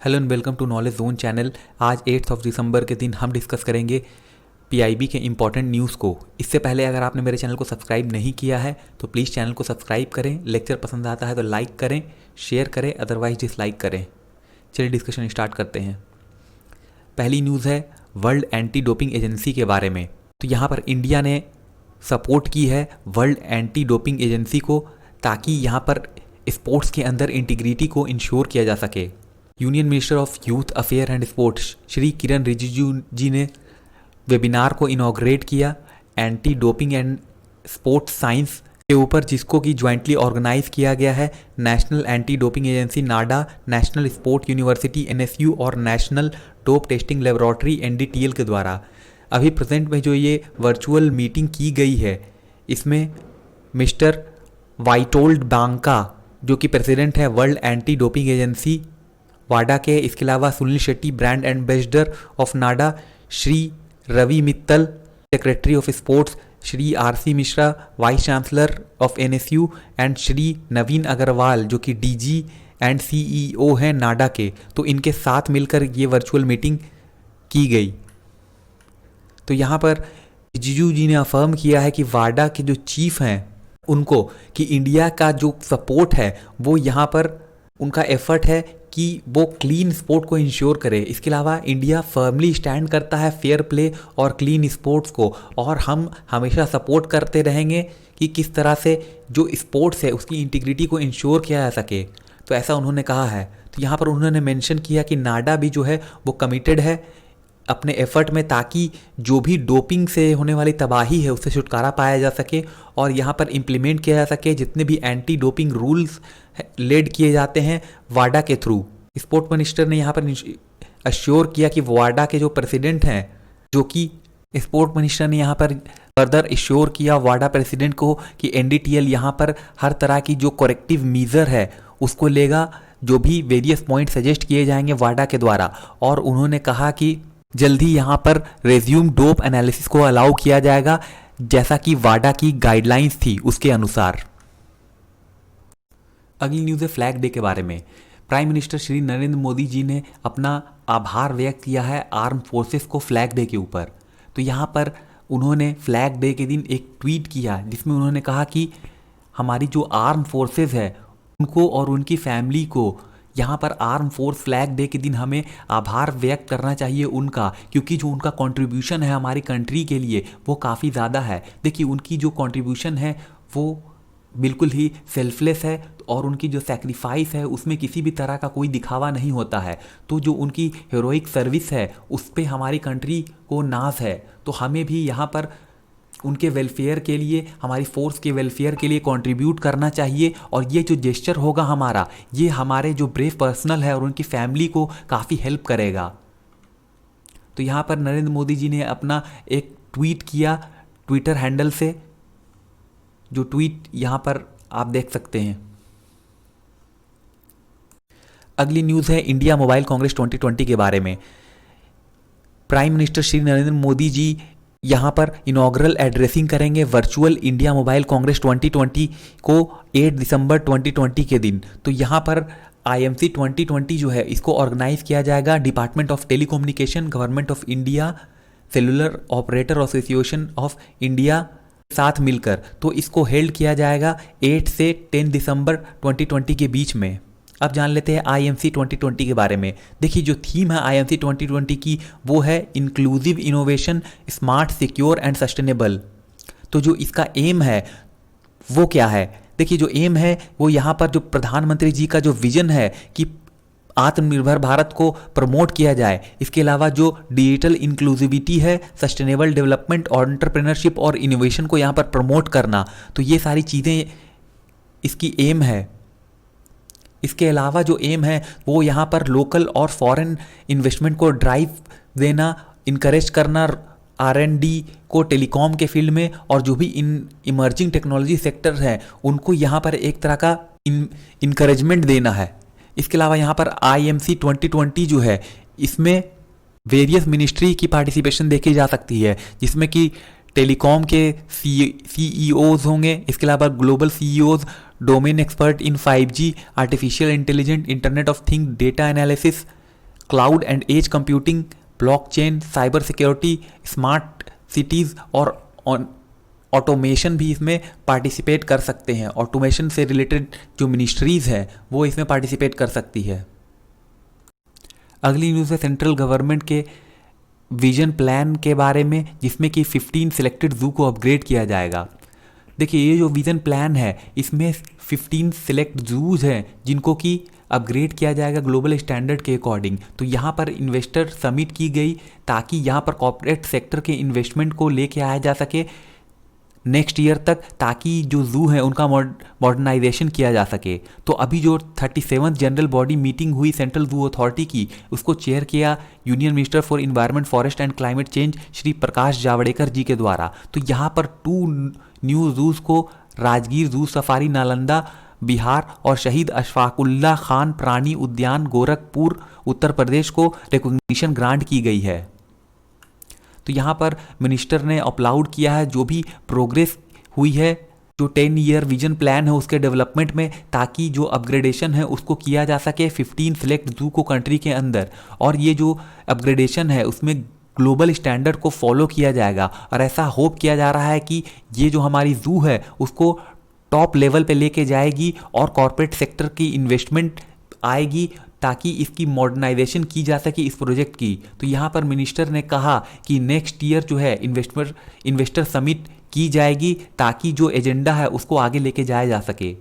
Hello and welcome to knowledge zone channel. आज 8 दिसंबर के दिन हम डिस्कस करेंगे पीआईबी के इम्पॉर्टेंट न्यूज़ को। इससे पहले अगर आपने मेरे चैनल को सब्सक्राइब नहीं किया है तो प्लीज़ चैनल को सब्सक्राइब करें। लेक्चर पसंद आता है तो लाइक करें, शेयर करें, अदरवाइज डिसलाइक करें। चलिए डिस्कशन स्टार्ट करते हैं। पहली न्यूज़ है वर्ल्ड एंटी डोपिंग एजेंसी के बारे में। तो यहाँ पर इंडिया ने सपोर्ट की है वर्ल्ड एंटी डोपिंग एजेंसी को, ताकि यहाँ पर स्पोर्ट्स के अंदर इंटीग्रिटी को इंश्योर किया जा सके। Union minister of youth affair and sports Shri Kiran Rijiju ji ने वेबिनार को इनॉग्रेट किया anti doping and sports science के ऊपर, जिसको कि ज्वाइंटली ऑर्गेनाइज किया गया है national anti doping agency NADA, national sport university NSU और national dope testing laboratory NDTL के द्वारा। अभी प्रेजेंट में जो ये वर्चुअल मीटिंग की गई है, इसमें मिस्टर वाइटोल्ड बांका जो कि प्रेसिडेंट है वर्ल्ड एंटी डोपिंग एजेंसी वाडा के, इसके अलावा Sunil Shetty brand ambassador of NADA, Shri Ravi Mittal secretary of sports, Shri RC Mishra vice chancellor of NSU and Shri Naveen Agarwal जो कि डीजी एंड सीईओ हैं नाडा के। तो इनके साथ मिलकर ये वर्चुअल मीटिंग की गई। तो यहाँ पर रिजिजू जी ने अफर्म किया है कि वाडा के जो चीफ हैं उनको कि इंडिया का जो सपोर्ट है वो यहाँ पर उनका एफर्ट है कि वो क्लीन स्पोर्ट को इंश्योर करे। इसके अलावा इंडिया फर्मली स्टैंड करता है फेयर प्ले और क्लीन स्पोर्ट्स को, और हम हमेशा सपोर्ट करते रहेंगे कि किस तरह से जो स्पोर्ट्स है उसकी इंटीग्रिटी को इंश्योर किया जा सके। तो ऐसा उन्होंने कहा है। तो यहाँ पर उन्होंने मेंशन किया कि नाडा भी जो है वो कमिटेड है अपने एफर्ट में, ताकि जो भी डोपिंग से होने वाली तबाही है उससे छुटकारा पाया जा सके और यहाँ पर इम्प्लीमेंट किया जा सके जितने भी एंटी डोपिंग रूल्स लेड किए जाते हैं वाडा के थ्रू। स्पोर्ट मिनिस्टर ने यहाँ पर अश्योर किया कि वाडा के जो प्रेसिडेंट हैं, जो कि स्पोर्ट मिनिस्टर ने यहाँ पर फर्दर अश्योर किया वाडा प्रेसिडेंट को कि एनडीटीएल यहाँ पर हर तरह की जो करेक्टिव मीजर है उसको लेगा, जो भी वेरियस पॉइंट सजेस्ट किए जाएंगे वाडा के द्वारा। और उन्होंने कहा कि जल्द ही यहाँ पर रेज्यूम डोप एनालिसिस को अलाउ किया जाएगा, जैसा कि वाडा की गाइडलाइंस थी उसके अनुसार। अगली न्यूज़ है फ्लैग डे के बारे में। प्राइम मिनिस्टर श्री नरेंद्र मोदी जी ने अपना आभार व्यक्त किया है आर्म फोर्सेस को फ्लैग डे के ऊपर। तो यहाँ पर उन्होंने फ्लैग डे के दिन एक ट्वीट किया जिसमें उन्होंने कहा कि हमारी जो आर्म फोर्सेस है उनको और उनकी फैमिली को यहाँ पर आर्म फोर्स फ्लैग डे के दिन हमें आभार व्यक्त करना चाहिए उनका, क्योंकि जो उनका कंट्रीब्यूशन है हमारी कंट्री के लिए वो काफ़ी ज़्यादा है। देखिए उनकी जो कंट्रीब्यूशन है वो बिल्कुल ही सेल्फलेस है और उनकी जो सैक्रिफाइस है उसमें किसी भी तरह का कोई दिखावा नहीं होता है। तो जो उनकी हीरोइक सर्विस है उस पर हमारी कंट्री को नाज है। तो हमें भी यहाँ पर उनके वेलफेयर के लिए, हमारी फोर्स के वेलफेयर के लिए कंट्रीब्यूट करना चाहिए। और ये जो जेस्चर होगा हमारा, ये हमारे जो ब्रेव पर्सनल है और उनकी फैमिली को काफ़ी हेल्प करेगा। तो यहाँ पर नरेंद्र मोदी जी ने अपना एक ट्वीट किया ट्विटर हैंडल से, जो ट्वीट यहाँ पर आप देख सकते हैं। अगली न्यूज़ है इंडिया मोबाइल कांग्रेस 2020 के बारे में। प्राइम मिनिस्टर श्री नरेंद्र मोदी जी यहाँ पर इनॉग्रल एड्रेसिंग करेंगे वर्चुअल इंडिया मोबाइल कांग्रेस 2020 को 8 दिसंबर 2020 के दिन। तो यहाँ पर IMC 2020 जो है इसको ऑर्गेनाइज किया जाएगा department of telecommunication, government of India, cellular operator association of India साथ मिलकर। तो इसको हेल्ड किया जाएगा 8 से 10 दिसंबर 2020 के बीच में। अब जान लेते हैं IMC 2020 के बारे में। देखिए जो थीम है IMC 2020 की वो है inclusive innovation, smart, secure and sustainable. तो जो इसका एम है वो क्या है? देखिए जो एम है वो यहाँ पर जो प्रधानमंत्री जी का जो विजन है कि आत्मनिर्भर भारत को प्रमोट किया जाए, इसके अलावा जो डिजिटल इंक्लूसिविटी है, सस्टेनेबल डेवलपमेंट और एंटरप्रेन्योरशिप और इनोवेशन को यहाँ पर प्रमोट करना, तो ये सारी चीज़ें इसकी एम है। इसके अलावा जो एम है वो यहाँ पर लोकल और फॉरेन इन्वेस्टमेंट को ड्राइव देना, इनकरेज करना, R&D को टेलीकॉम के फील्ड में, और जो भी इमर्जिंग टेक्नोलॉजी सेक्टर है उनको यहाँ पर एक तरह का इनकरेजमेंट देना है। इसके अलावा यहाँ पर IMC 2020 जो है इसमें वेरियस मिनिस्ट्री की पार्टिसिपेशन देखी जा सकती है, जिसमें कि टेलीकॉम के CEOs होंगे, इसके अलावा global CEOs, domain expert in 5G, artificial intelligent, internet of thing, data analysis, cloud and edge computing, blockchain, cyber security, smart cities और ऑटोमेशन भी इसमें पार्टिसिपेट कर सकते हैं। ऑटोमेशन से रिलेटेड जो मिनिस्ट्रीज़ है वो इसमें पार्टिसिपेट कर सकती है। अगली न्यूज़ है सेंट्रल गवर्नमेंट के विजन प्लान के बारे में, जिसमें कि 15 सिलेक्टेड जू को अपग्रेड किया जाएगा। देखिए ये जो विजन प्लान है इसमें 15 सिलेक्ट जूज हैं जिनको कि अपग्रेड किया जाएगा ग्लोबल स्टैंडर्ड के अकॉर्डिंग। तो यहाँ पर इन्वेस्टर समिट की गई ताकि यहाँ पर कॉर्पोरेट सेक्टर के इन्वेस्टमेंट को लेके आया जा सके नेक्स्ट ईयर तक, ताकि जो जू है उनका मॉडर्नाइजेशन किया जा सके। तो अभी जो 37th जनरल बॉडी मीटिंग हुई सेंट्रल जू अथॉरिटी की, उसको चेयर किया union minister for environment, forest and climate change Shri Prakash Javadekar ji के द्वारा। तो यहाँ पर 2 न्यू जूज को राजगीर जू सफारी नालंदा बिहार और शहीद अशफाकुल्ला खान प्राणी उद्यान गोरखपुर उत्तर प्रदेश को रिकॉग्निशन ग्रांट की गई है। तो यहाँ पर मिनिस्टर ने अपलाउड किया है जो भी प्रोग्रेस हुई है जो 10 ईयर विजन प्लान है उसके डेवलपमेंट में, ताकि जो अपग्रेडेशन है उसको किया जा सके 15 सिलेक्ट जू को कंट्री के अंदर। और ये जो अपग्रेडेशन है उसमें ग्लोबल स्टैंडर्ड को फॉलो किया जाएगा और ऐसा होप किया जा रहा है कि ये जो हमारी जू है उसको टॉप लेवल पे लेके जाएगी और कॉर्पोरेट सेक्टर की इन्वेस्टमेंट आएगी ताकि इसकी मॉडर्नाइजेशन की जा सके इस प्रोजेक्ट की। तो यहाँ पर मिनिस्टर ने कहा कि नेक्स्ट ईयर जो है इन्वेस्टर समिट की जाएगी ताकि जो एजेंडा है उसको आगे लेके जाया जा सके।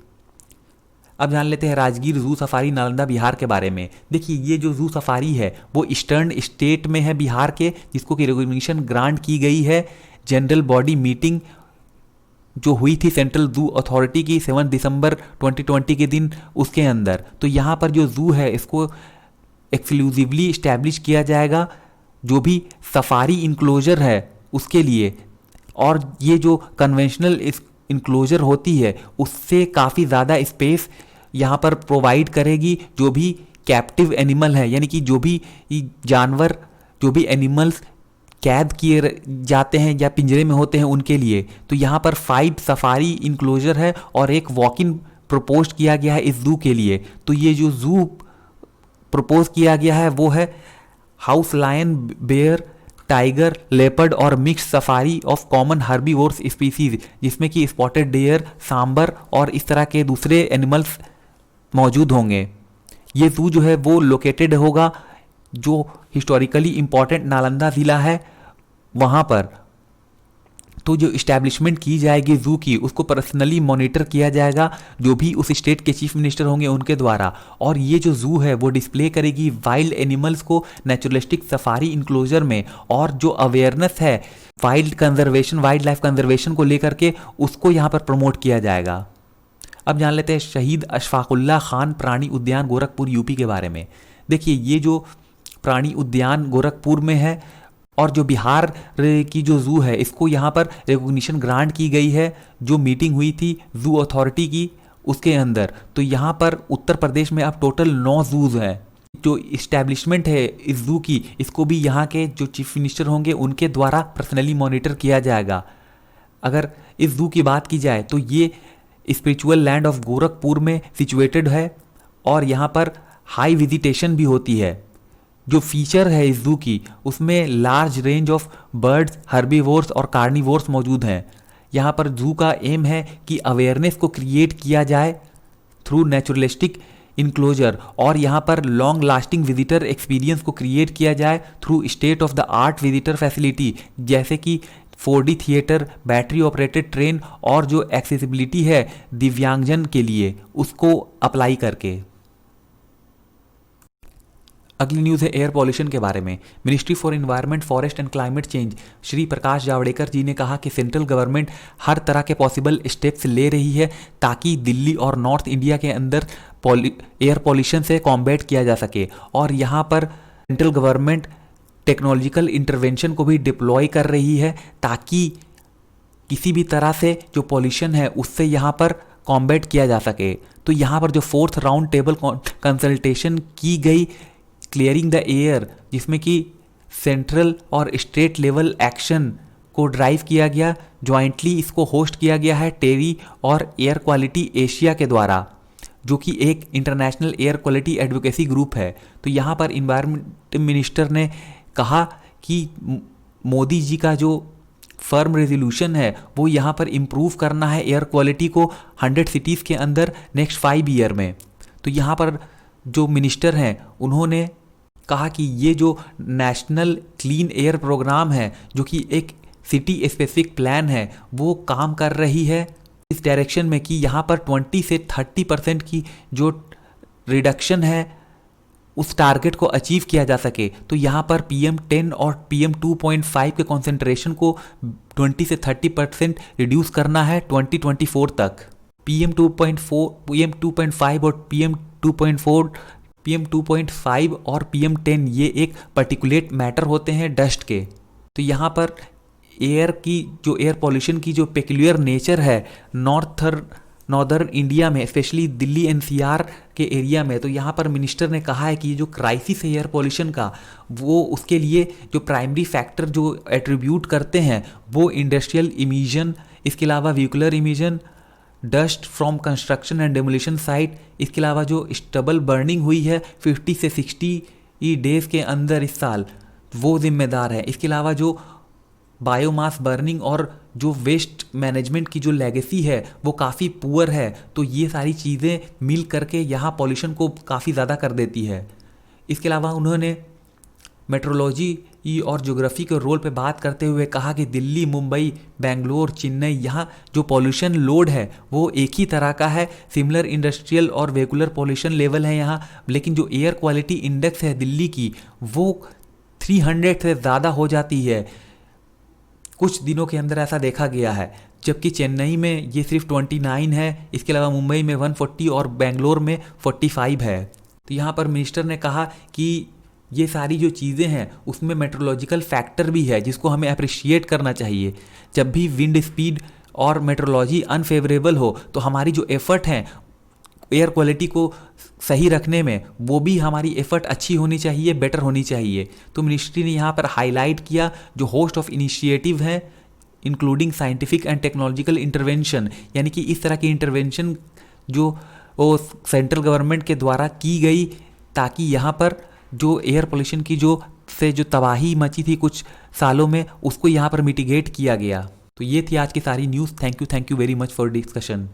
अब जान लेते हैं राजगीर जू सफारी नालंदा बिहार के बारे में। देखिए ये जो जू सफारी है वो ईस्टर्न स्टेट में है बिहार के, जिसको कि रिकॉग्निशन ग्रांट की गई है। जनरल बॉडी मीटिंग जो हुई थी सेंट्रल जू अथॉरिटी की 7 दिसंबर 2020 के दिन, उसके अंदर। तो यहाँ पर जो जू है इसको एक्सक्लूसिवली इस्टेब्लिश किया जाएगा जो भी सफारी इंक्लोजर है उसके लिए, और ये जो कन्वेंशनल इंक्लोजर होती है उससे काफ़ी ज़्यादा स्पेस यहाँ पर प्रोवाइड करेगी जो भी कैप्टिव एनिमल है, यानी कि जो भी जानवर, जो भी एनिमल्स कैद किए जाते हैं या पिंजरे में होते हैं उनके लिए। तो यहाँ पर 5 सफारी इंक्लोजर है और एक वॉक इन प्रपोज किया गया है इस जू के लिए। तो ये जो जू प्रपोज किया गया है वो है house lion, bear, tiger, leopard और mix safari of common herbivores species, जिसमें कि स्पॉटेड डेयर, सांबर और इस तरह के दूसरे एनिमल्स मौजूद होंगे। ये जू जो है वो लोकेटेड होगा जो हिस्टोरिकली इम्पॉर्टेंट नालंदा ज़िला है वहाँ पर। तो जो इस्टेब्लिशमेंट की जाएगी जू की उसको पर्सनली मॉनिटर किया जाएगा जो भी उस स्टेट के चीफ मिनिस्टर होंगे उनके द्वारा। और ये जो जू है वो डिस्प्ले करेगी वाइल्ड एनिमल्स को नेचुरलिस्टिक सफारी इंक्लोजर में, और जो अवेयरनेस है वाइल्ड लाइफ कंजर्वेशन को लेकर के उसको यहाँ पर प्रमोट किया जाएगा। अब जान लेते हैं शहीद अशफाकुल्ला खान प्राणी उद्यान गोरखपुर यूपी के बारे में। देखिए ये जो प्राणी उद्यान गोरखपुर में है और जो बिहार की जो जू है इसको यहाँ पर रिकॉग्निशन ग्रांट की गई है जो मीटिंग हुई थी जू अथॉरिटी की उसके अंदर। तो यहाँ पर उत्तर प्रदेश में अब टोटल 9 जूज हैं। जो इस्टेब्लिशमेंट है इस जू की इसको भी यहाँ के जो चीफ मिनिस्टर होंगे उनके द्वारा पर्सनली मॉनिटर किया जाएगा। अगर इस जू की बात की जाए तो ये स्पिरिचुअल लैंड ऑफ गोरखपुर में सिचुएटेड है और यहाँ पर हाई विजिटेशन भी होती है। जो फीचर है इस जू की उसमें large range of birds, herbivores और कार्निवोर्स मौजूद हैं। यहाँ पर जू का एम है कि अवेयरनेस को क्रिएट किया जाए थ्रू नेचुरलिस्टिक इंक्लोजर, और यहाँ पर लॉन्ग लास्टिंग विजिटर एक्सपीरियंस को क्रिएट किया जाए through state of the art visitor facility, जैसे कि 4D theatre, battery operated train और जो एक्सेसिबिलिटी है दिव्यांगजन के लिए उसको अप्लाई करके। अगली न्यूज़ है एयर पॉल्यूशन के बारे में। Ministry for environment, forest and climate change Shri Prakash Javadekar ji ने कहा कि सेंट्रल गवर्नमेंट हर तरह के पॉसिबल स्टेप्स ले रही है ताकि दिल्ली और नॉर्थ इंडिया के अंदर एयर पॉल्यूशन से कॉम्बैट किया जा सके। और यहाँ पर सेंट्रल गवर्नमेंट टेक्नोलॉजिकल इंटरवेंशन को भी डिप्लॉय कर रही है ताकि किसी भी तरह से जो पॉल्यूशन है उससे यहाँ पर कॉम्बैट किया जा सके। तो यहाँ पर जो 4th राउंड टेबल कंसल्टेशन की गई क्लियरिंग द एयर, जिसमें कि सेंट्रल और स्टेट लेवल एक्शन को ड्राइव किया गया, ज्वाइंटली इसको होस्ट किया गया है टेरी और एयर क्वालिटी एशिया के द्वारा। जो कि एक international air quality advocacy group है। तो यहाँ पर इन्वायरमेंट मिनिस्टर ने कहा कि मोदी जी का जो फर्म रेजोल्यूशन है वो यहाँ पर इम्प्रूव करना है एयर क्वालिटी को 100 सिटीज़ के अंदर नेक्स्ट 5 ईयर में। तो यहाँ पर जो मिनिस्टर हैं उन्होंने कहा कि ये जो नेशनल क्लीन एयर प्रोग्राम है जो कि एक सिटी स्पेसिफिक प्लान है वो काम कर रही है इस डायरेक्शन में कि यहाँ पर 20 से 30% की जो रिडक्शन है उस टारगेट को अचीव किया जा सके। तो यहाँ पर PM10 और PM2.5 के कॉन्सेंट्रेशन को 20 से 30% रिड्यूस करना है 2024 तक। PM2.5 और PM2.5 और PM10 ये एक पर्टिकुलेट मैटर होते हैं डस्ट के। तो यहाँ पर एयर की जो एयर पॉल्यूशन की जो पेक्यूलियर नेचर है नॉर्दर्न इंडिया में, स्पेशली दिल्ली NCR के एरिया में, तो यहाँ पर मिनिस्टर ने कहा है कि जो क्राइसिस है एयर पॉल्यूशन का वो उसके लिए जो प्राइमरी फैक्टर जो एट्रीब्यूट करते हैं वो इंडस्ट्रियल इमिशन, इसके अलावा vehicular emission, dust from construction and demolition site, इसके अलावा जो स्टबल बर्निंग हुई है 50 से 60 डेज़ के अंदर इस साल वो जिम्मेदार है। इसके अलावा जो बायोमास बर्निंग और जो वेस्ट मैनेजमेंट की जो लेगेसी है वो काफ़ी पुअर है। तो ये सारी चीज़ें मिल करके यहाँ पॉल्यूशन को काफ़ी ज़्यादा कर देती है। इसके अलावा उन्होंने मेट्रोलॉजी और ज्योग्राफी के रोल पे बात करते हुए कहा कि दिल्ली, मुंबई, बेंगलोर, चेन्नई, यहाँ जो पॉल्यूशन लोड है वो एक ही तरह का है। सिमिलर इंडस्ट्रियल और वेहिकुलर पॉल्यूशन लेवल है यहाँ, लेकिन जो एयर क्वालिटी इंडेक्स है दिल्ली की वो 300 से ज़्यादा हो जाती है कुछ दिनों के अंदर, ऐसा देखा गया है। जबकि चेन्नई में ये सिर्फ 29 है, इसके अलावा मुंबई में 140 और बेंगलोर में 45 है। तो यहाँ पर मिनिस्टर ने कहा कि ये सारी जो चीज़ें हैं उसमें मेट्रोलॉजिकल फैक्टर भी है जिसको हमें अप्रिशिएट करना चाहिए। जब भी विंड स्पीड और मेट्रोलॉजी अनफेवरेबल हो तो हमारी जो एफर्ट हैं एयर क्वालिटी को सही रखने में वो भी हमारी एफर्ट अच्छी होनी चाहिए, बेटर होनी चाहिए। तो मिनिस्ट्री ने यहाँ पर हाईलाइट किया जो होस्ट ऑफ इनिशिएटिव हैं including scientific and technological intervention, यानी कि इस तरह की इंटरवेंशन जो वो सेंट्रल गवर्नमेंट के द्वारा की गई ताकि यहाँ पर जो एयर पोल्यूशन की जो तबाही मची थी कुछ सालों में उसको यहाँ पर मिटिगेट किया गया। तो ये थी आज की सारी news. Thank you very much for discussion.